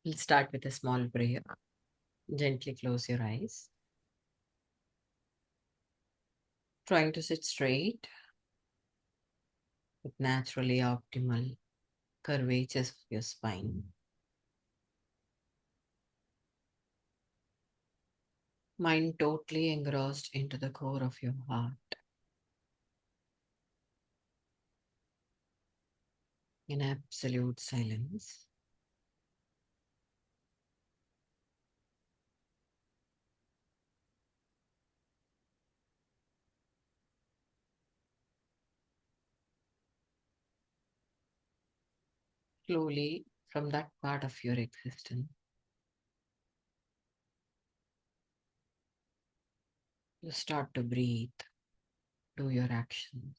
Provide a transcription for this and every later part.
We'll start with a small prayer. Gently close your eyes. Trying to sit straight with naturally optimal curvatures of your spine. Mind totally engrossed into the core of your heart in absolute silence. Slowly, from that part of your existence, you start to breathe, do your actions.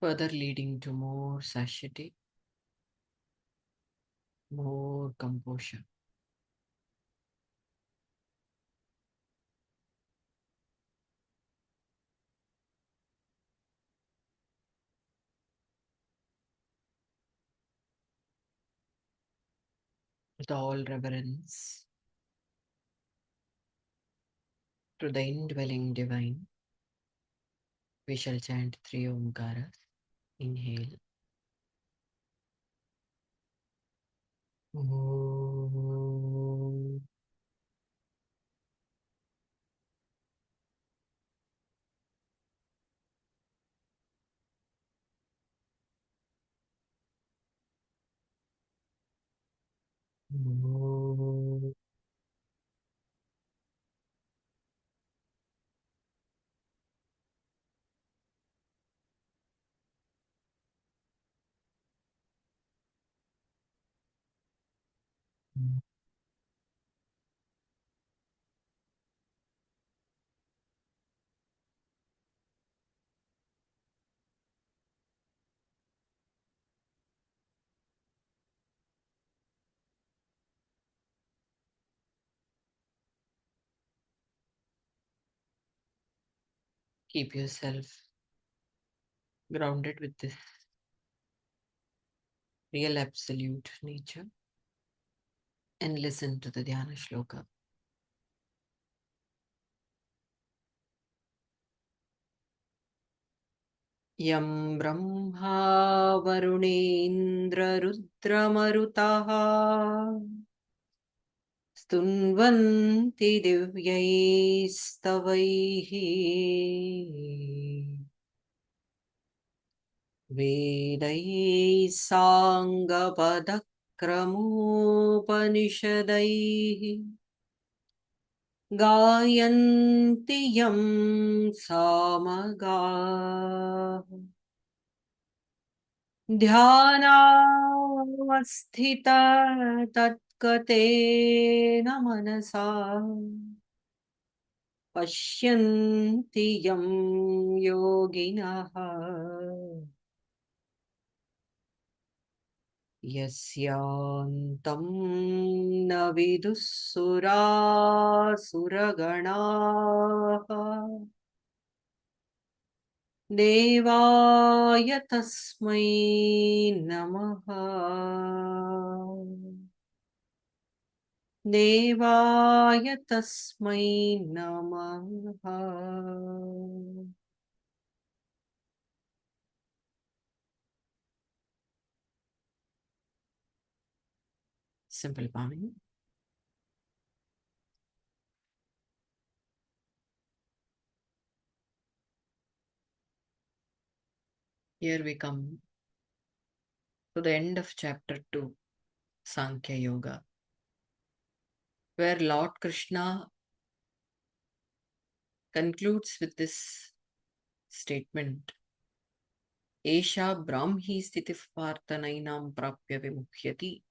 Further leading to more satiety, more composure. With all reverence to the indwelling divine, we shall chant three Omkaras. Inhale. Om. Om. Keep yourself grounded with this real absolute nature and listen to the Dhyana Shloka. Yam Brahma Varunendra Rudramarutaha Stunvanti Divyaistavaihi Vedai Sangapadakramopanishadaihi Gayanti Yam Samaga Dhyanavasthita Tatkatena Manasa Pashyanti Yam Yoginaha Yasyantam Navidussura Suraganaha Devaya Tasmai Namaha Devaya Tasmai Namaha. Simple palming. Here we come to the end of chapter 2, Sankhya Yoga, where Lord Krishna concludes with this statement. Esha Brahmi Stitif Partanainam Prapya Vimukhyati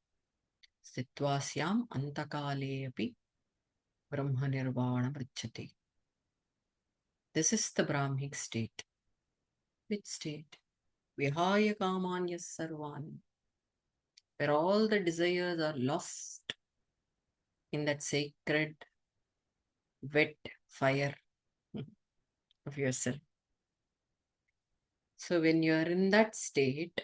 Stitvasyam Antakale Api Brahma Nirvana Vrichyate. This is the Brahmic state. Which state? Vihaya Kamanyas Sarvani, where all the desires are lost in that sacred, wet fire of yourself. So when you are in that state,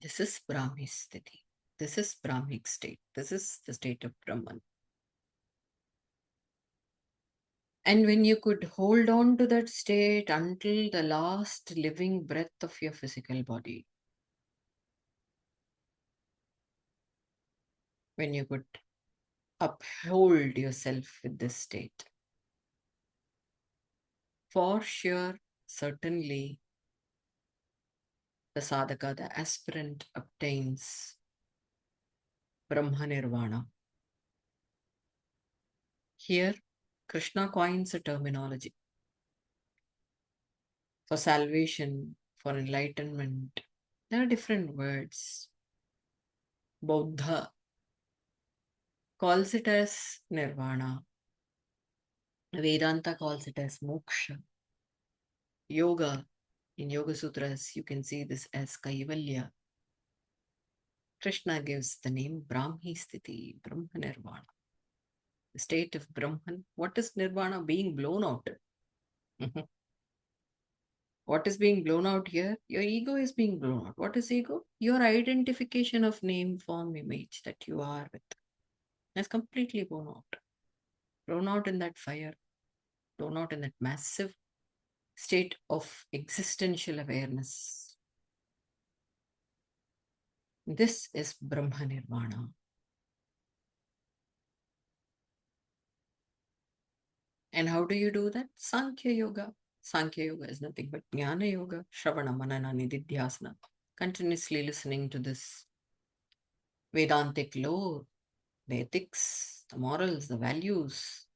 this is Brahmi Sthiti. This is Brahmic state. This is the state of Brahman. And when you could hold on to that state until the last living breath of your physical body, when you could uphold yourself with this state, for sure, certainly, the sadhaka, the aspirant, obtains Brahma Nirvana. Here, Krishna coins a terminology for salvation, for enlightenment. There are different words. Buddha calls it as Nirvana. Vedanta calls it as moksha. Yoga, in Yoga Sutras, you can see this as Kaivalya. Krishna gives the name Brahmi Sthiti, Brahma Nirvana. The state of Brahman. What is Nirvana? Being blown out. What is being blown out here? Your ego is being blown out. What is ego? Your identification of name, form, image that you are with. That's completely blown out. Blown out in that fire. Blown out in that massive state of existential awareness. This is Brahma Nirvana. And how do you do that? Sankhya Yoga. Sankhya Yoga is nothing but Jnana Yoga, Shravana, Manana, Nididhyasana. Continuously listening to this Vedantic lore, the ethics, the morals, the values,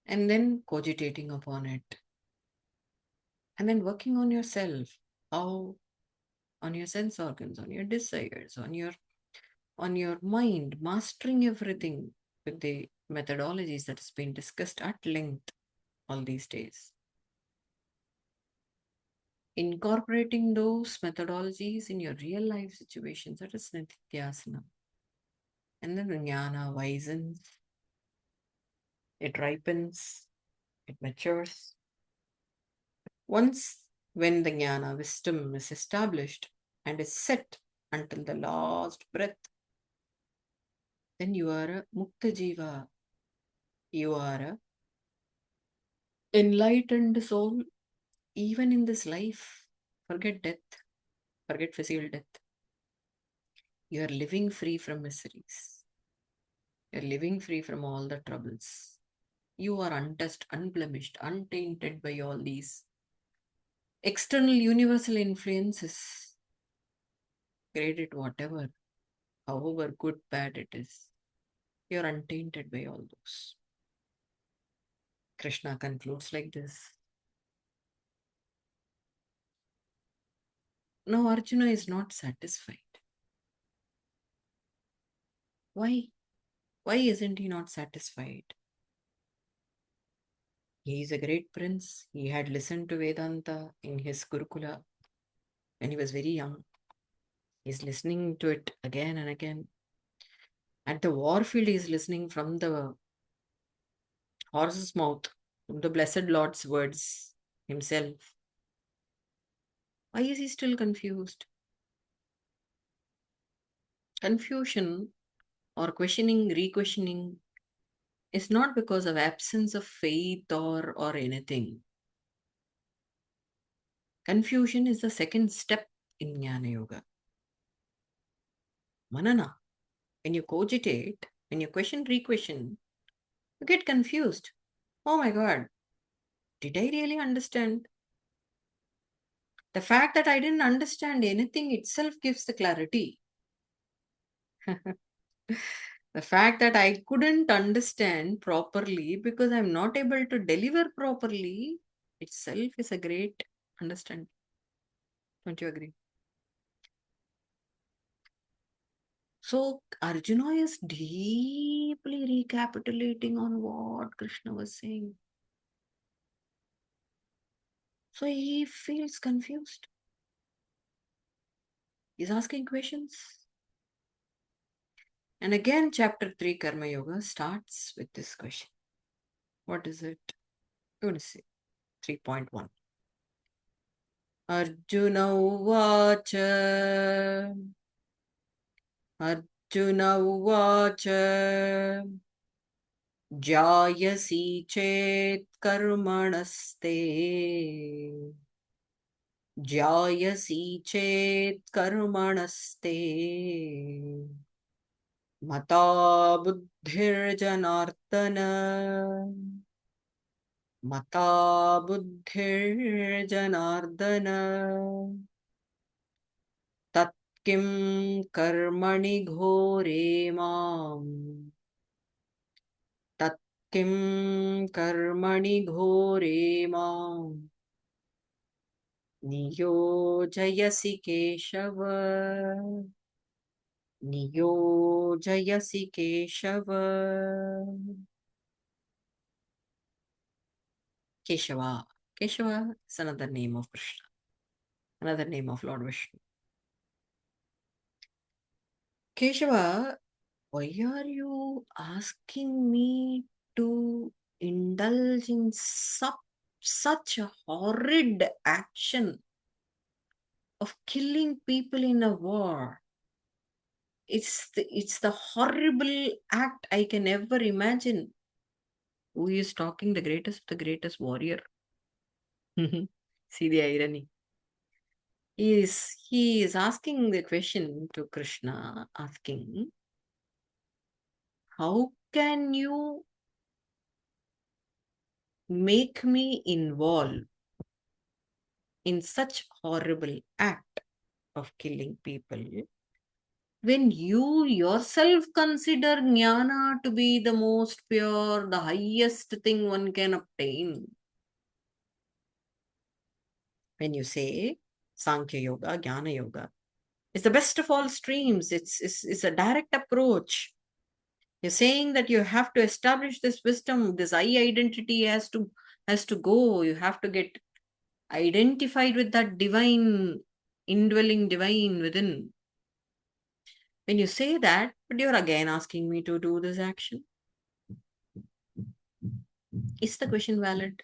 and then cogitating upon it. And then working on yourself, how on your sense organs, on your desires, on your mind, mastering everything with the methodologies that has been discussed at length all these days. Incorporating those methodologies in your real life situations, that is Nityasanam. And then Jnana wisens, it ripens, it matures. Once when the Jnana wisdom is established and is set until the last breath, then you are a Mukta Jiva. You are a enlightened soul, even in this life. Forget death, forget physical death. You are living free from miseries. You are living free from all the troubles. You are untouched, unblemished, untainted by all these external universal influences. Grade it whatever, however good, bad it is. You are untainted by all those. Krishna concludes like this. Now Arjuna is not satisfied. Why? Why isn't he not satisfied? He is a great prince. He had listened to Vedanta in his Gurukula when he was very young. He's listening to it again and again. At the warfield, he is listening from the horse's mouth, from the blessed Lord's words himself. Why is he still confused? Confusion or questioning, re-questioning is not because of absence of faith or anything. Confusion is the second step in Jnana Yoga. Manana. When you cogitate, when you question, re-question, you get confused. Oh my God, did I really understand? The fact that I didn't understand anything itself gives the clarity. The fact that I couldn't understand properly because I'm not able to deliver properly itself is a great understanding. Don't you agree? So Arjuna is deeply recapitulating on what Krishna was saying. So he feels confused. He's asking questions. And again, chapter 3, Karma Yoga, starts with this question. What is it? I'm going to say 3.1. Arjuna Uvacha. Arjuna Uvacha. Jayasi chet karmanaste. Jayasi chet karmanaste. Mata buddhir janardana. Mata buddhir janardana. Tat kim karmani ghore mam. Tat kim karmani ghore mam. Niyojayasi Keshava. Niyojayasi Keshava. Keshava. Keshava is another name of Krishna, another name of Lord Vishnu. Keshava, why are you asking me to indulge in such a horrid action of killing people in a war? It's the horrible act I can ever imagine. Who is talking? The greatest warrior. See the irony. He is asking the question to Krishna, asking, how can you make me involved in such horrible act of killing people when you yourself consider jnana to be the most pure, the highest thing one can obtain? When you say Sankhya Yoga, Jnana Yoga, it's the best of all streams. It's a direct approach. You're saying that you have to establish this wisdom, this I identity has to go. You have to get identified with that divine, indwelling divine within. When you say that, but you're again asking me to do this action. Is the question valid?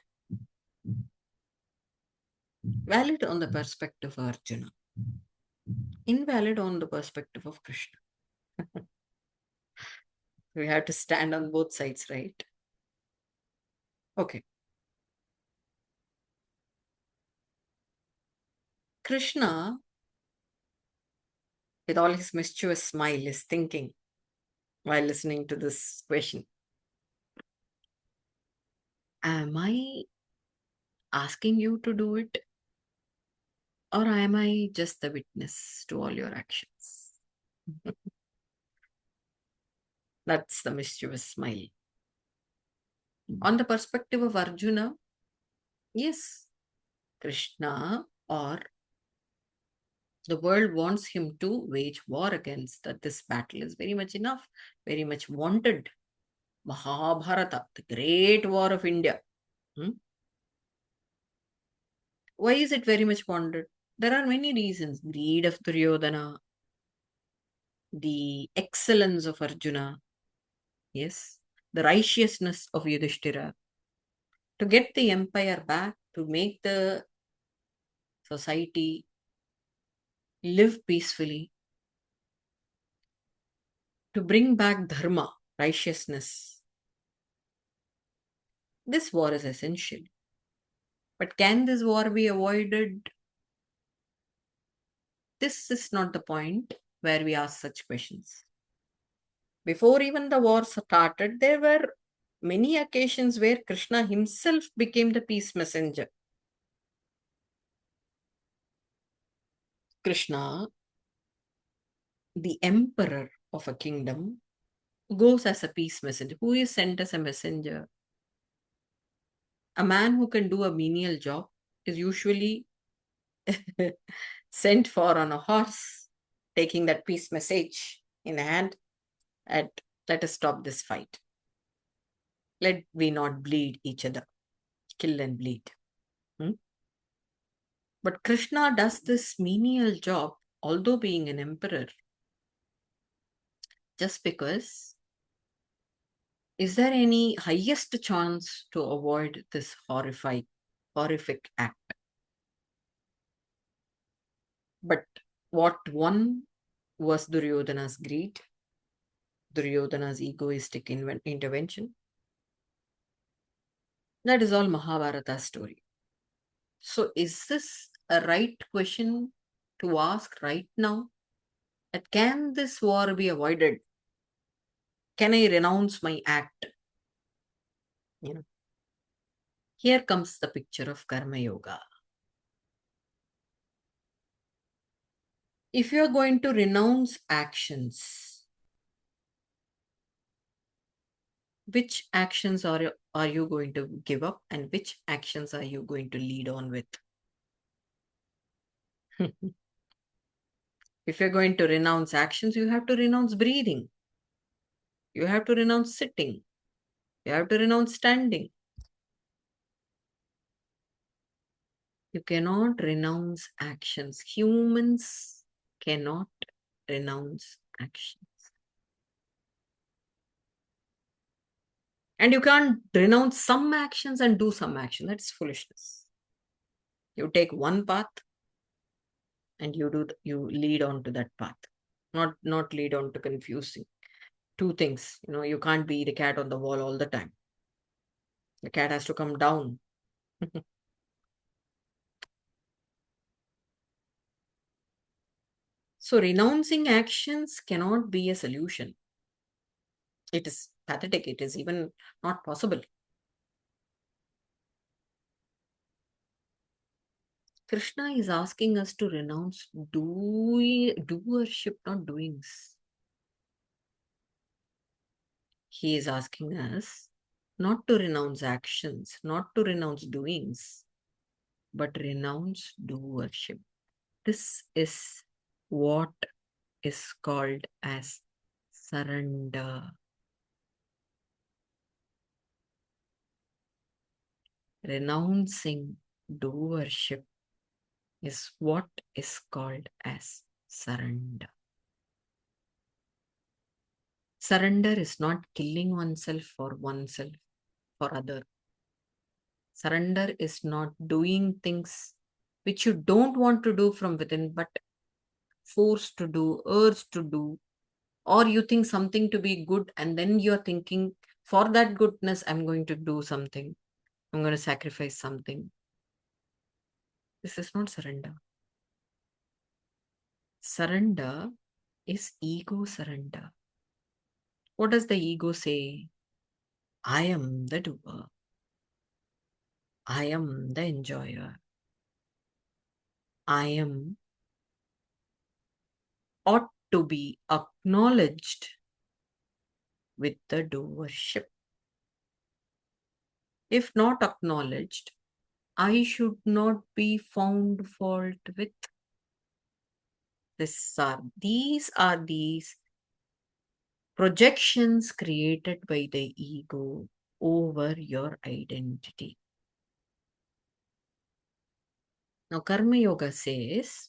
Valid on the perspective of Arjuna. Invalid on the perspective of Krishna. We have to stand on both sides, right? Okay. Krishna, with all his mischievous smile, is thinking while listening to this question. Am I asking you to do it? Or am I just the witness to all your actions? That's the mischievous smile. On the perspective of Arjuna, yes, Krishna or the world wants him to wage war against that. This battle is very much enough, very much wanted. Mahabharata, the great war of India. Why is it very much wanted? There are many reasons. Greed of Duryodhana, the excellence of Arjuna, yes, the righteousness of Yudhishthira, to get the empire back, to make the society live peacefully, to bring back dharma, righteousness. This war is essential. But can this war be avoided? This is not the point where we ask such questions. Before even the war started, there were many occasions where Krishna himself became the peace messenger. Krishna, the emperor of a kingdom, goes as a peace messenger. Who is sent as a messenger? A man who can do a menial job is usually sent for on a horse, taking that peace message in hand, and let us stop this fight. Let we not bleed each other, kill and bleed. But Krishna does this menial job, although being an emperor. Just because, is there any highest chance to avoid this horrific act? But what won was Duryodhana's greed, Duryodhana's egoistic intervention. That is all Mahabharata's story. So, is this a right question to ask right now? That can this war be avoided? Can I renounce my act? You know, here comes the picture of Karma Yoga. If you are going to renounce actions, which actions are you going to give up and which actions are you going to lead on with? If you're going to renounce actions, you have to renounce breathing. You have to renounce sitting. You have to renounce standing. You cannot renounce actions. Humans cannot renounce actions. And you can't renounce some actions and do some action. That's foolishness. You take one path and you lead on to that path. Not lead on to confusing. Two things. You can't be the cat on the wall all the time. The cat has to come down. So renouncing actions cannot be a solution. It is pathetic. It is even not possible. Krishna is asking us to renounce doership, not doings. He is asking us not to renounce actions, not to renounce doings, but renounce doership. This is what is called as surrender. Renouncing doership is what is called as surrender. Surrender is not killing oneself for oneself, for other. Surrender is not doing things which you don't want to do from within, but forced to do, urged to do, or you think something to be good, and then you're thinking, for that goodness, I'm going to do something. I'm going to sacrifice something. This is not surrender. Surrender is ego surrender. What does the ego say? I am the doer. I am the enjoyer. I am ought to be acknowledged with the doership. If not acknowledged, I should not be found fault with. These are these projections created by the ego over your identity. Now, Karma Yoga says,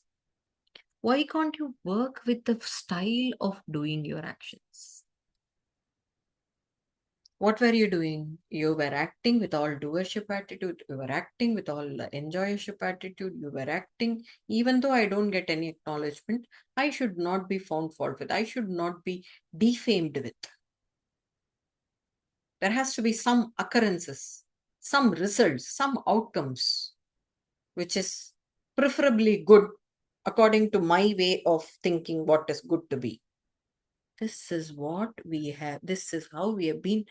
why can't you work with the style of doing your actions? What were you doing? You were acting with all doership attitude. You were acting with all enjoyership attitude. You were acting, even though I don't get any acknowledgement, I should not be found fault with. I should not be defamed with. There has to be some occurrences, some results, some outcomes, which is preferably good according to my way of thinking what is good to be. This is what we have. This is how we have been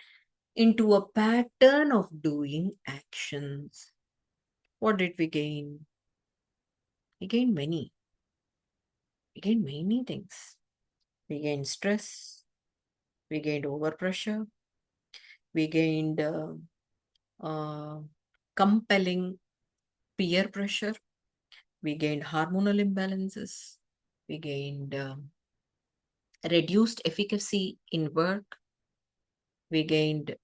into a pattern of doing actions. What did we gain? We gained many. We gained many things. We gained stress. We gained overpressure. We gained uh, compelling peer pressure. We gained hormonal imbalances. We gained reduced efficacy in work. We gained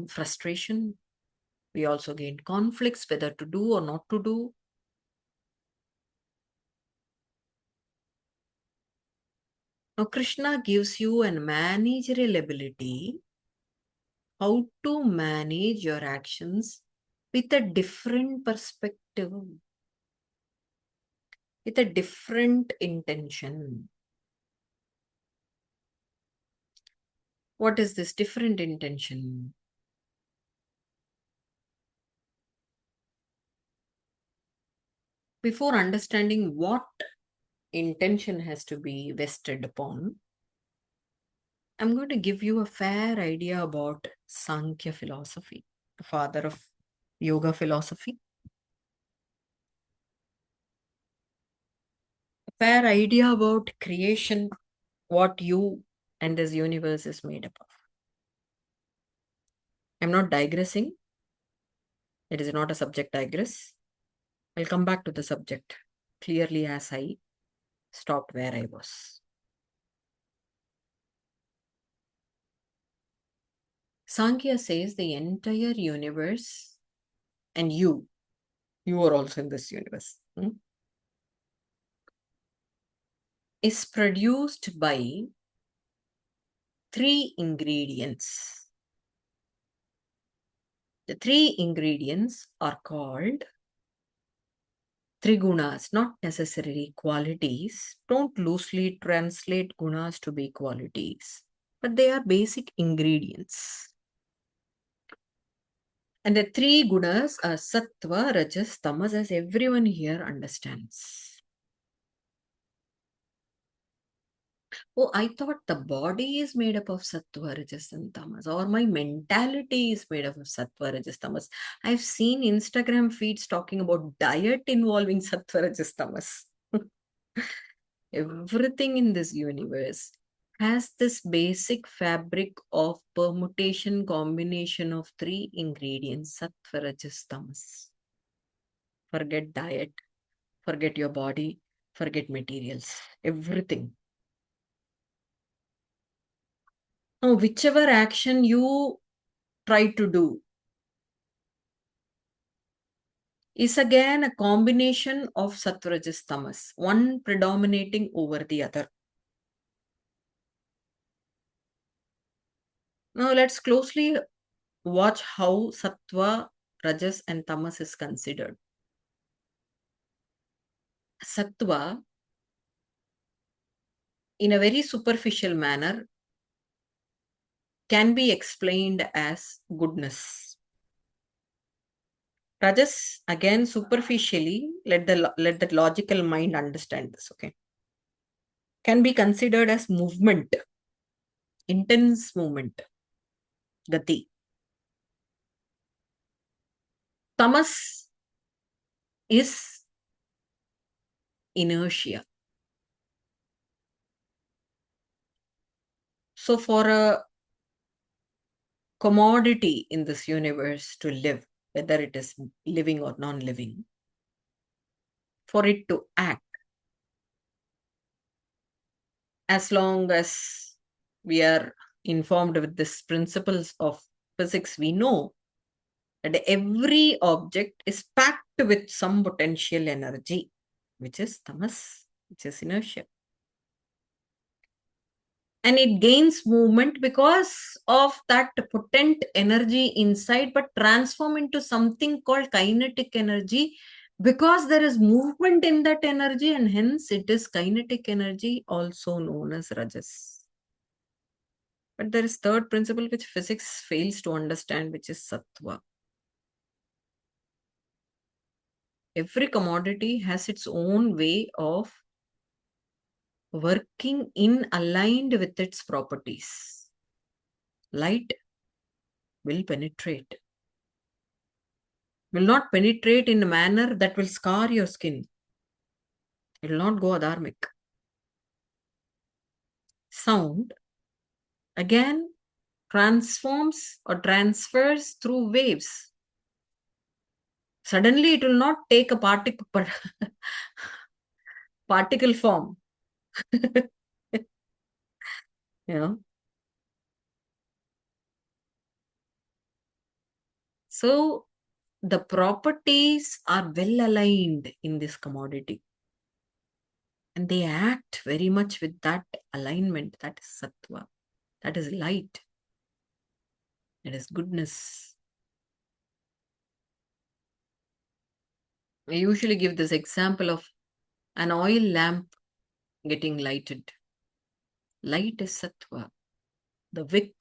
frustration. We also gained conflicts, whether to do or not to do. Now, Krishna gives you a managerial ability how to manage your actions with a different perspective, with a different intention. What is this different intention? Before understanding what intention has to be vested upon, I'm going to give you a fair idea about Sankhya philosophy, the father of yoga philosophy. A fair idea about creation, what you and this universe is made up of. I'm not digressing. It is not a subject digress. I'll come back to the subject clearly as I stopped where I was. Sankhya says the entire universe, and you are also in this universe, is produced by three ingredients. The three ingredients are called trigunas, not necessarily qualities. Don't loosely translate gunas to be qualities, but they are basic ingredients. And the three gunas are sattva, rajas, tamas, as everyone here understands. Oh, I thought the body is made up of sattva, rajas, and tamas, or my mentality is made up of sattva, rajas, tamas. I've seen Instagram feeds talking about diet involving sattva, rajas, tamas. Everything in this universe has this basic fabric of permutation combination of three ingredients, sattva, rajas, tamas. Forget diet, forget your body, forget materials, everything. Now, whichever action you try to do is again a combination of sattva, rajas, tamas, one predominating over the other. Now, let's closely watch how sattva, rajas, and tamas is considered. Sattva, in a very superficial manner, can be explained as goodness. Rajas, again, superficially, let the logical mind understand this, okay? Can be considered as movement, intense movement, gati. Tamas is inertia. So, for a commodity in this universe to live, whether it is living or non-living, for it to act, as long as we are informed with these principles of physics, we know that every object is packed with some potential energy, which is tamas, which is inertia. And it gains movement because of that potent energy inside, but transform into something called kinetic energy because there is movement in that energy, and hence it is kinetic energy, also known as rajas. But there is third principle which physics fails to understand, which is sattva. Every commodity has its own way of working in aligned with its properties. Light will penetrate. Will not penetrate in a manner that will scar your skin. It will not go adharmic. Sound, again, transforms or transfers through waves. Suddenly, it will not take a particle form. you know. So, the properties are well aligned in this commodity. And they act very much with that alignment. That is sattva. That is light. That is goodness. I usually give this example of an oil lamp getting lighted. Light is sattva. The wick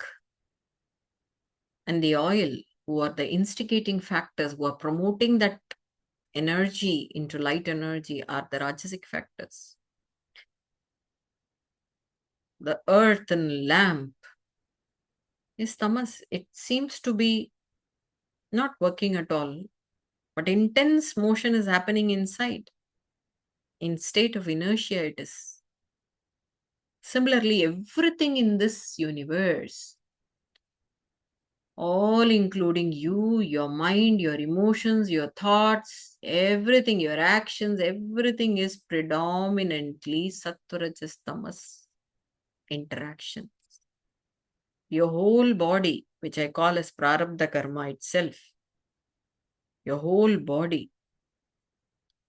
and the oil, who are the instigating factors, who are promoting that energy into light energy, are the rajasic factors. The earth and lamp is tamas. It seems to be not working at all, but intense motion is happening inside. In state of inertia it is. Similarly, everything in this universe, all including you, your mind, your emotions, your thoughts, everything, your actions, everything is predominantly sattva-rajas tamas interaction. Your whole body, which I call as prarabdha karma itself, your whole body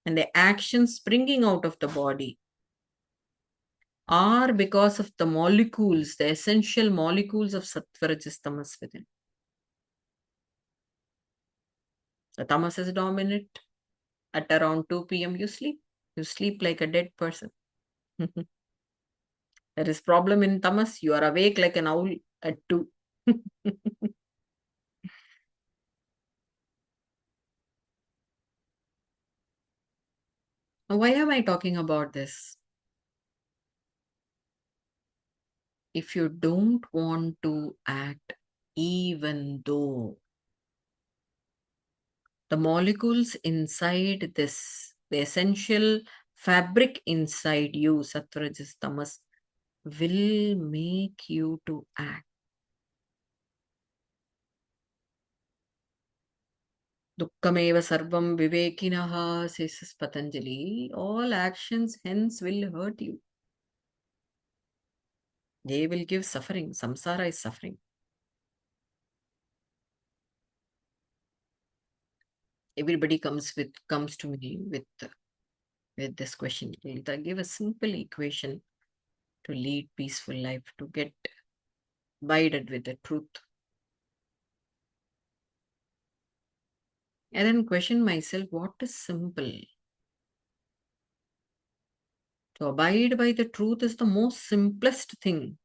and the actions springing out of the body are because of the molecules, the essential molecules of sattva-rajas tamas within. The tamas is dominant. At around 2 p.m. you sleep. You sleep like a dead person. There is problem in tamas. You are awake like an owl at 2. Now, why am I talking about this? If you don't want to act, even though the molecules inside this, the essential fabric inside you, sattva-rajas tamas, will make you to act. Dukkameva sarvam vivekinaha, says Patanjali. All actions hence will hurt you. They will give suffering. Samsara is suffering. Everybody comes to me with this question. Lalitha, give a simple equation to lead peaceful life, to get abided with the truth. And then question myself, what is simple? To abide by the truth is the most simplest thing.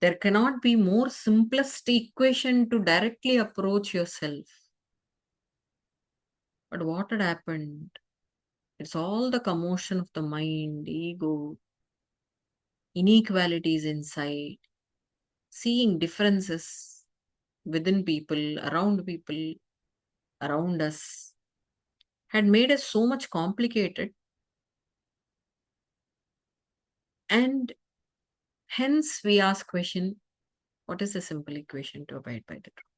There cannot be more simplest equation to directly approach yourself. But what had happened? It's all the commotion of the mind, ego, inequalities inside, seeing differences within people, around us, had made us so much complicated. And hence we ask question, what is the simple equation to abide by the truth?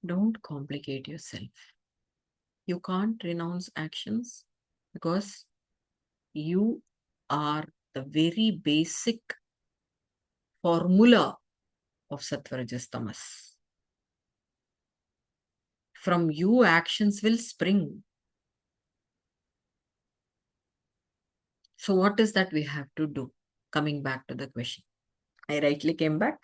Don't complicate yourself. You can't renounce actions because you are the very basic formula of sattva-rajas tamas. From you, actions will spring. So what is that we have to do? Coming back to the question. I rightly came back.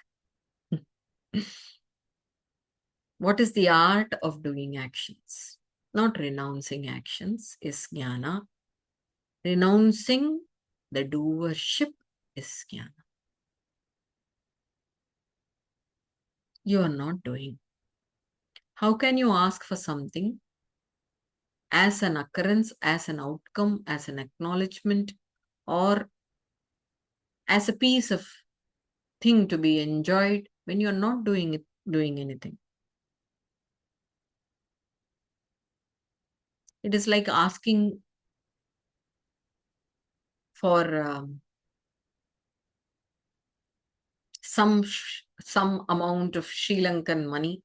What is the art of doing actions? Not renouncing actions is jnana. Renouncing the doership is jnana. You are not doing. How can you ask for something as an occurrence, as an outcome, as an acknowledgement, or as a piece of thing to be enjoyed when you're not doing anything? It is like asking for some amount of Sri Lankan money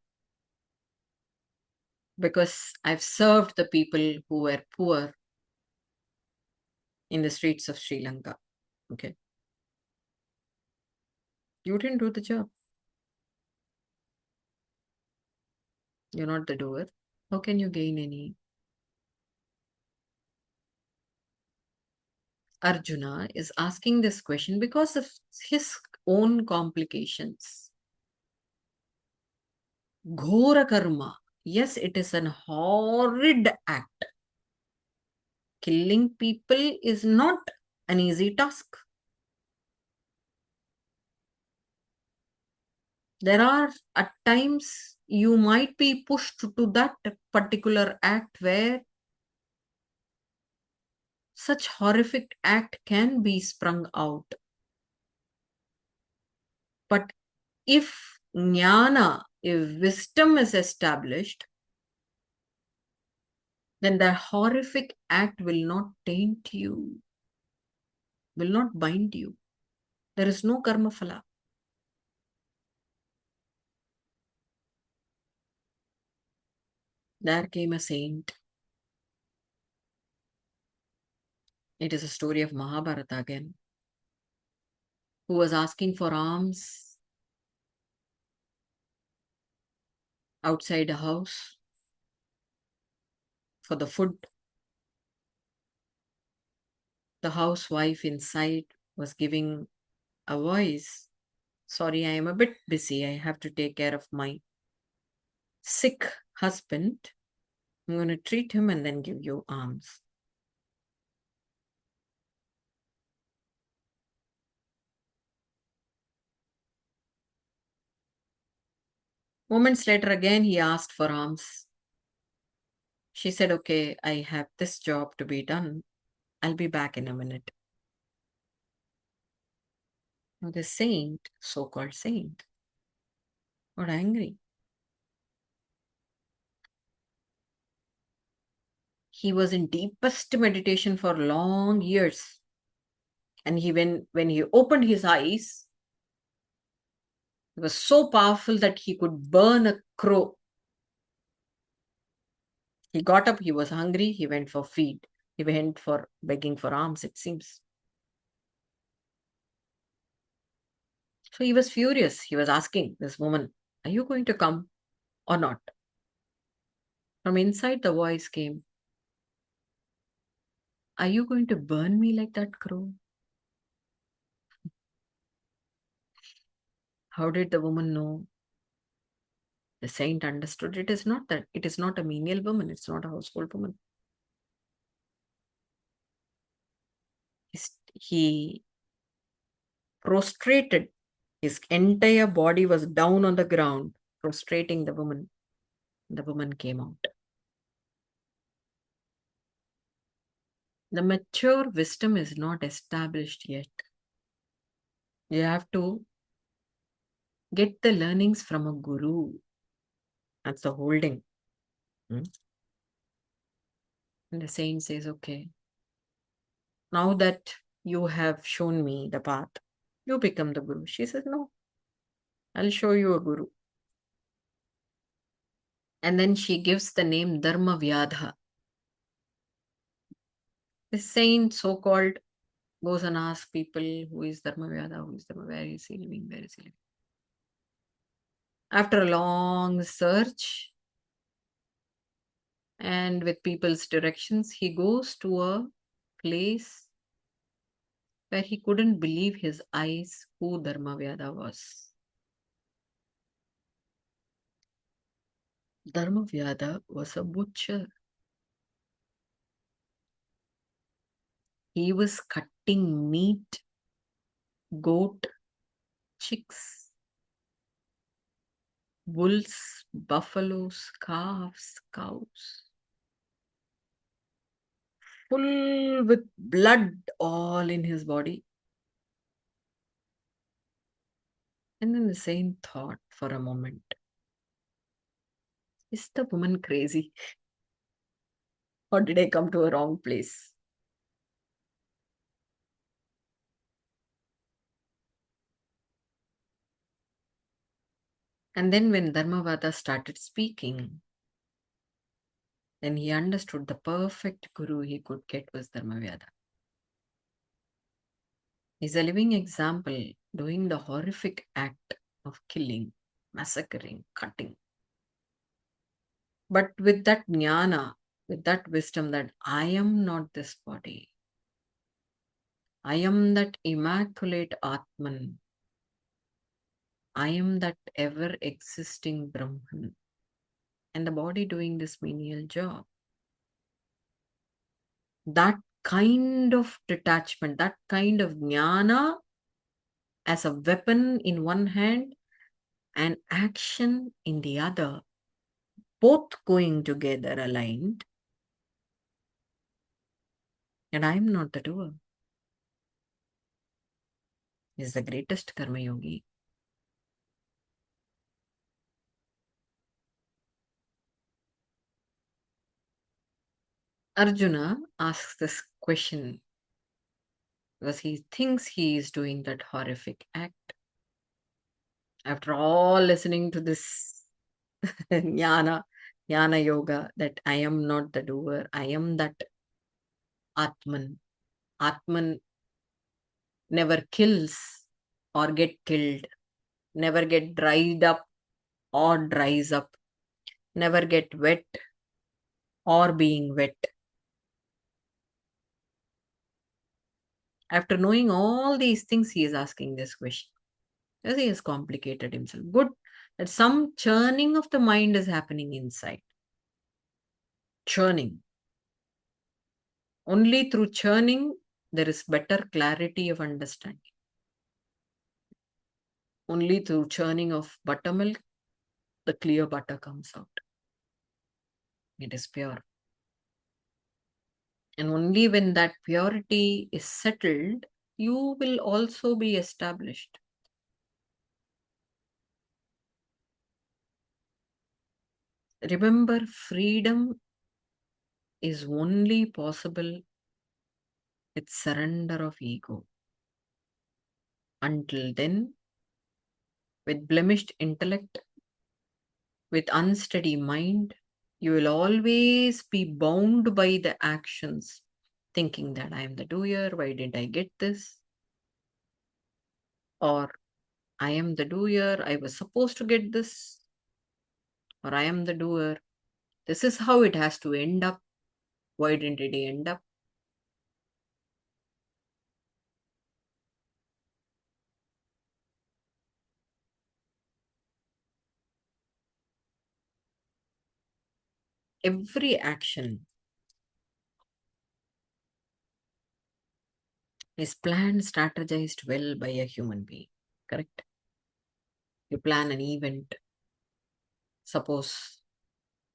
because I've served the people who were poor in the streets of Sri Lanka. Okay. You didn't do the job. You're not the doer. How can you gain any? Arjuna is asking this question because of his own complications. Ghora karma. Yes, it is an horrid act. Killing people is not an easy task. There are at times you might be pushed to that particular act where such horrific act can be sprung out. But if jnana, if wisdom is established, then the horrific act will not taint you, will not bind you. There is no karma phala. There came a saint. It is a story of Mahabharata again, who was asking for alms outside a house for the food. The housewife inside was giving a voice. Sorry, I am a bit busy. I have to take care of my sick husband. I'm going to treat him and then give you alms. Moments later, again, he asked for alms. She said, okay, I have this job to be done. I'll be back in a minute. Now, the saint, so-called saint, got angry. He was in deepest meditation for long years. And when he opened his eyes, it was so powerful that he could burn a crow. He got up, he was hungry, he went for feed. He went for begging for alms, it seems. So he was furious. He was asking this woman, are you going to come or not? From inside, the voice came, are you going to burn me like that crow? How did the woman know? The saint understood it is not that. It is not a menial woman. It's not a household woman. He prostrated. His entire body was down on the ground, prostrating the woman. The woman came out. The mature wisdom is not established yet. You have to get the learnings from a guru. That's the holding. And the saint says, okay, now that you have shown me the path, you become the guru. She says, no, I'll show you a guru. And then she gives the name Dharma Vyadha. The saint, so-called, goes and asks people, who is Dharma Vyadha? Who is Dharma? Where is he living? Where is he living? After a long search, and with people's directions, he goes to a place where he couldn't believe his eyes who Dharmavyada was. Dharmavyada was a butcher. He was cutting meat, goat, chicks, bulls, buffaloes, calves, cows, full with blood all in his body. And then the same thought for a moment. Is the woman crazy? Or did I come to a wrong place? And then when Dharmavada started speaking, then he understood the perfect guru he could get was Dharmavyada. He's a living example doing the horrific act of killing, massacring, cutting. But with that jnana, with that wisdom that I am not this body, I am that immaculate Atman, I am that ever existing Brahman, and the body doing this menial job. That kind of detachment, that kind of jnana as a weapon in one hand and action in the other, both going together aligned, and I am not the doer, is the greatest karma yogi. Arjuna asks this question because he thinks he is doing that horrific act. After all listening to this jnana yoga, that I am not the doer, I am that Atman. Atman never kills or get killed, never get dried up or dries up, never get wet or being wet. After knowing all these things, he is asking this question. Because he has complicated himself. Good that some churning of the mind is happening inside. Churning. Only through churning, there is better clarity of understanding. Only through churning of buttermilk, the clear butter comes out. It is pure. And only when that purity is settled, you will also be established. Remember, freedom is only possible with surrender of ego. Until then, with blemished intellect, with unsteady mind, you will always be bound by the actions, thinking that I am the doer, why did I get this? Or I am the doer, I was supposed to get this. Or I am the doer, this is how it has to end up. Why didn't it end up? Every action is planned, strategized well by a human being. Correct? You plan an event. Suppose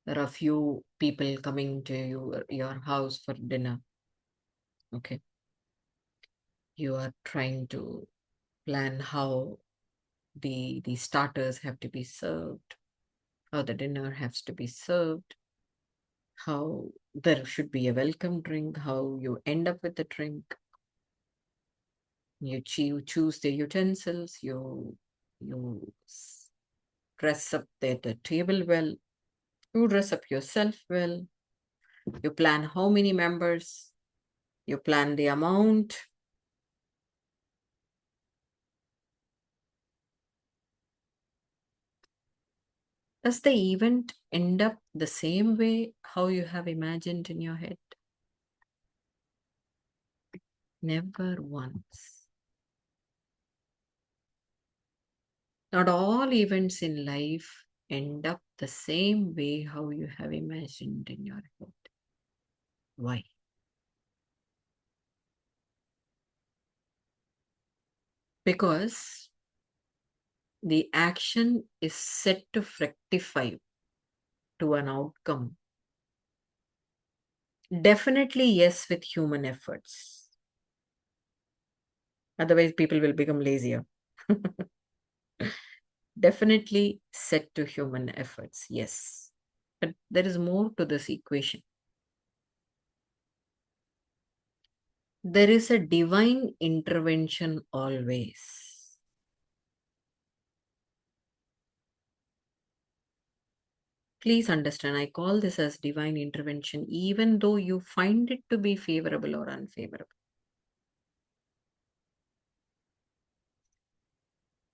there are few people coming to your house for dinner. Okay. You are trying to plan how the starters have to be served, how the dinner has to be served, how there should be a welcome drink, how you end up with the drink. You choose the utensils, you dress up the table well, you dress up yourself well, you plan how many members, you plan the amount. Does the event end up the same way how you have imagined in your head? Never once. Not all events in life end up the same way how you have imagined in your head. Why? Because the action is set to fructify to an outcome. Definitely, yes, with human efforts. Otherwise, people will become lazier. Definitely set to human efforts, yes. But there is more to this equation. There is a divine intervention always. Please understand, I call this as divine intervention, even though you find it to be favorable or unfavorable.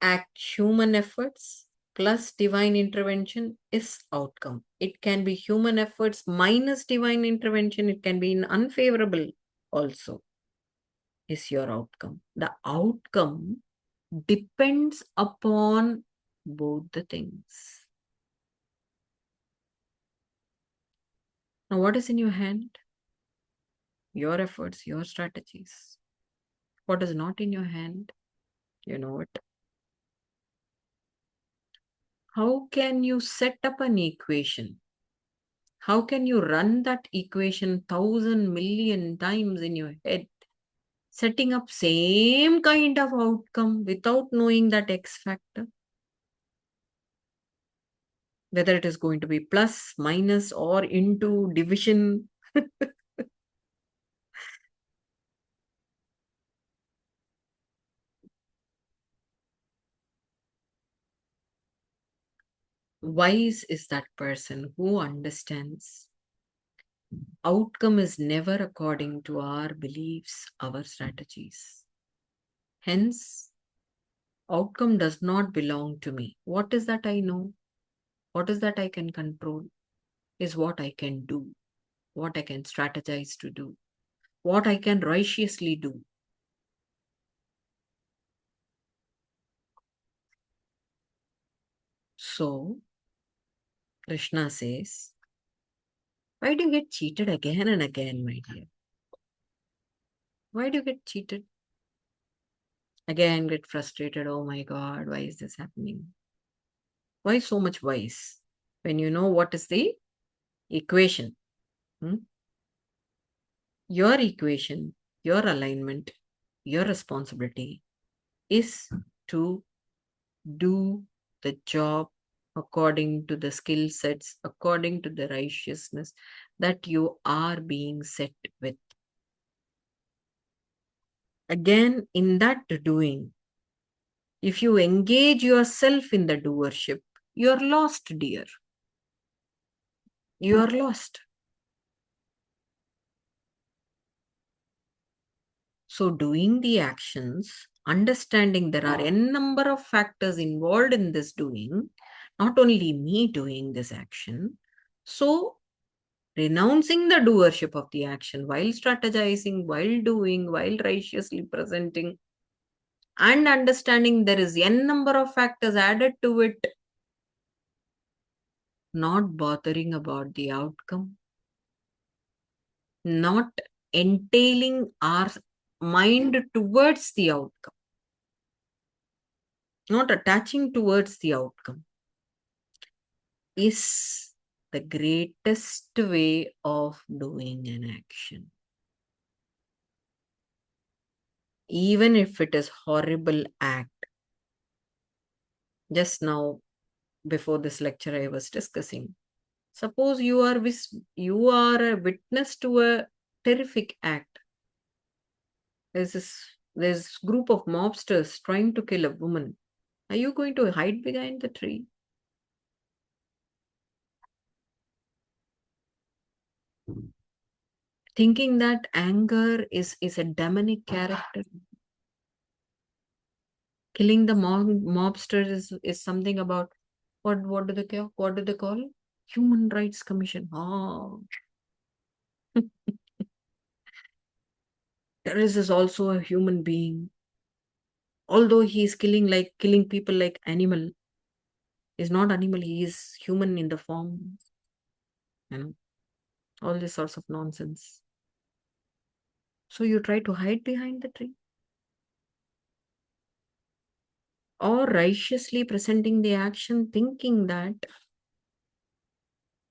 Act human efforts plus divine intervention is outcome. It can be human efforts minus divine intervention. It can be in unfavorable also is your outcome. The outcome depends upon both the things. Now, what is in your hand? Your efforts, your strategies. What is not in your hand? You know it. How can you set up an equation? How can you run that equation 1,000,000,000 times in your head, setting up same kind of outcome without knowing that X factor? Whether it is going to be plus, minus, or into division. Wise is that person who understands outcome is never according to our beliefs, our strategies. Hence, outcome does not belong to me. What is that I know? What is that I can control? Is what I can do, what I can strategize to do, what I can righteously do. So, Krishna says, why do you get cheated again and again, my dear? Why do you get cheated? Again, get frustrated. Oh my God, why is this happening? Why so much wise? When you know what is the equation. Your equation, your alignment, your responsibility is to do the job according to the skill sets, according to the righteousness that you are being set with. Again, in that doing, if you engage yourself in the doership, you're lost, dear. You are lost. So, doing the actions, understanding there are n number of factors involved in this doing, not only me doing this action. So, renouncing the doership of the action while strategizing, while doing, while righteously presenting, and understanding there is n number of factors added to it, not bothering about the outcome, not entailing our mind towards the outcome, not attaching towards the outcome, is the greatest way of doing an action. Even if it is horrible act. Just now, before this lecture, I was discussing. Suppose you are a witness to a terrific act. There's group of mobsters trying to kill a woman. Are you going to hide behind the tree? Thinking that anger is a demonic character. Killing the mobsters is something about what do they call? Human Rights Commission. Oh. Terrorist is also a human being. Although he is killing people like animal. Is not animal, he is human in the form. All these sorts of nonsense. So you try to hide behind the tree. Or righteously presenting the action, thinking that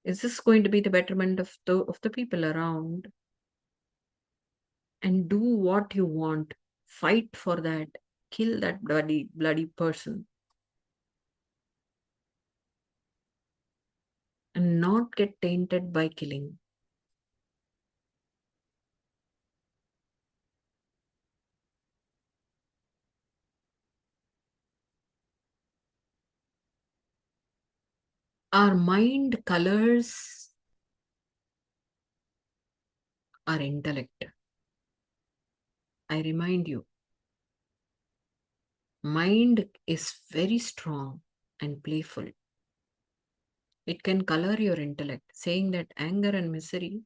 is this going to be the betterment of the people around? And do what you want. Fight for that. Kill that bloody person. And not get tainted by killing. Our mind colors our intellect. I remind you, mind is very strong. and playful. It can color your intellect, saying that anger and misery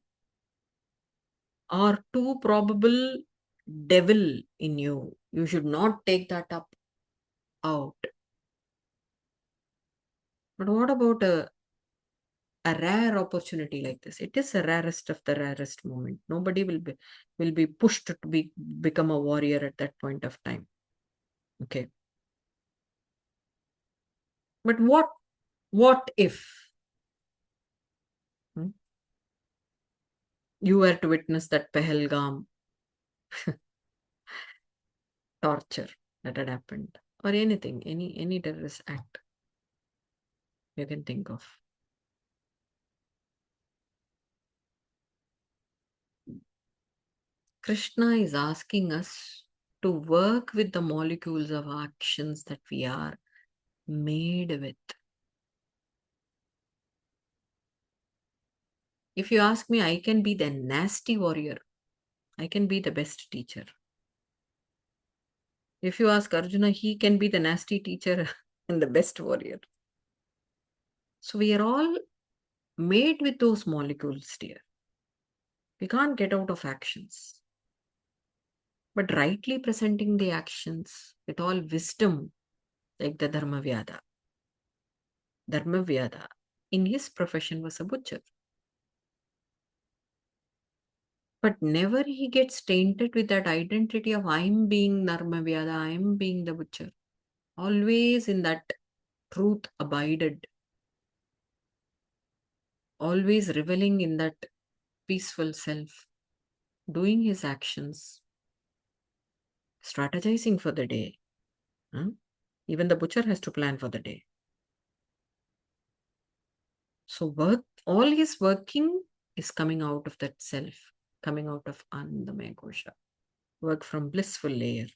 are two probable devil in you. You should not take that up out. But what about a rare opportunity like this? It is the rarest of the rarest moment. Nobody will be pushed to become a warrior at that point of time. Okay. But what if hmm, you were to witness that Pahalgam torture that had happened, or anything, any terrorist act you can think of? Krishna is asking us to work with the molecules of actions that we are made with. If you ask me, I can be the nasty warrior. I can be the best teacher. If you ask Arjuna, he can be the nasty teacher and the best warrior. So we are all made with those molecules, dear. We can't get out of actions. But rightly presenting the actions with all wisdom, like the Dharmavyada. Dharmavyada, in his profession, was a butcher. But never he gets tainted with that identity of I'm being Dharmavyada, I'm being the butcher. Always in that truth abided. Always reveling in that peaceful self, doing his actions, strategizing for the day. Huh? Even the butcher has to plan for the day. So work, all his working is coming out of that self, coming out of Anandamaya Kosha. Work from blissful layer.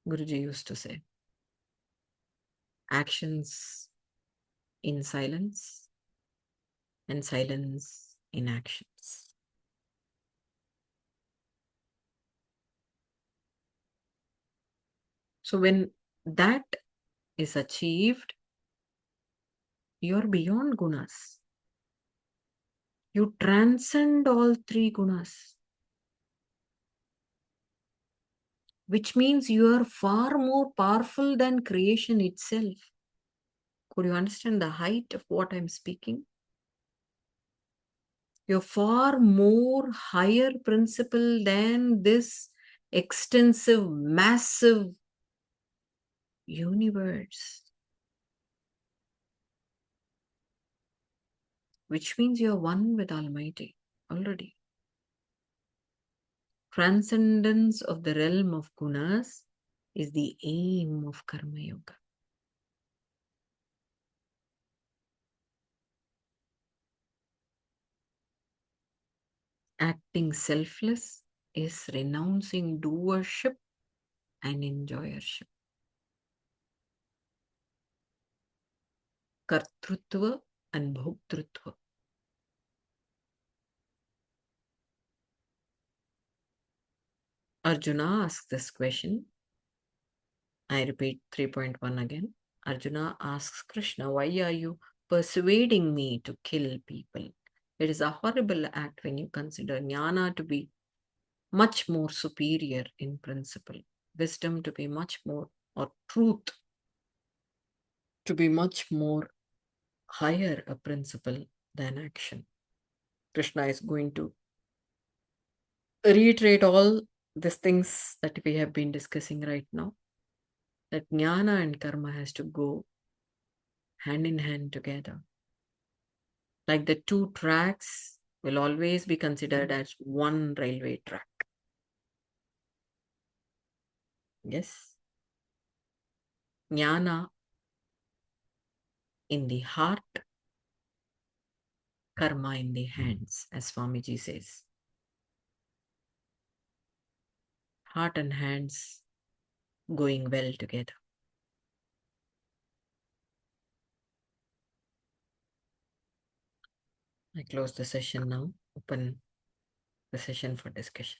Guruji used to say. Actions in silence and silence in actions. So when that is achieved, you're beyond gunas. You transcend all three gunas, which means you are far more powerful than creation itself. Could you understand the height of what I'm speaking? You're far more higher principle than this extensive, massive universe, which means you're one with Almighty already. Transcendence of the realm of gunas is the aim of Karma Yoga. Acting selfless is renouncing doership and enjoyership. Kartrutva and bhoktrutva. Arjuna asks this question. I repeat 3.1 again. Arjuna asks Krishna, why are you persuading me to kill people? It is a horrible act when you consider jnana to be much more superior in principle, wisdom to be much more, or truth to be much more higher a principle than action. Krishna is going to reiterate all these things that we have been discussing right now, that jnana and karma has to go hand in hand together. Like the two tracks will always be considered as one railway track. Yes. Jnana in the heart, karma in the hands, as Swamiji says. Heart and hands going well together. I close the session now. Open the session for discussion.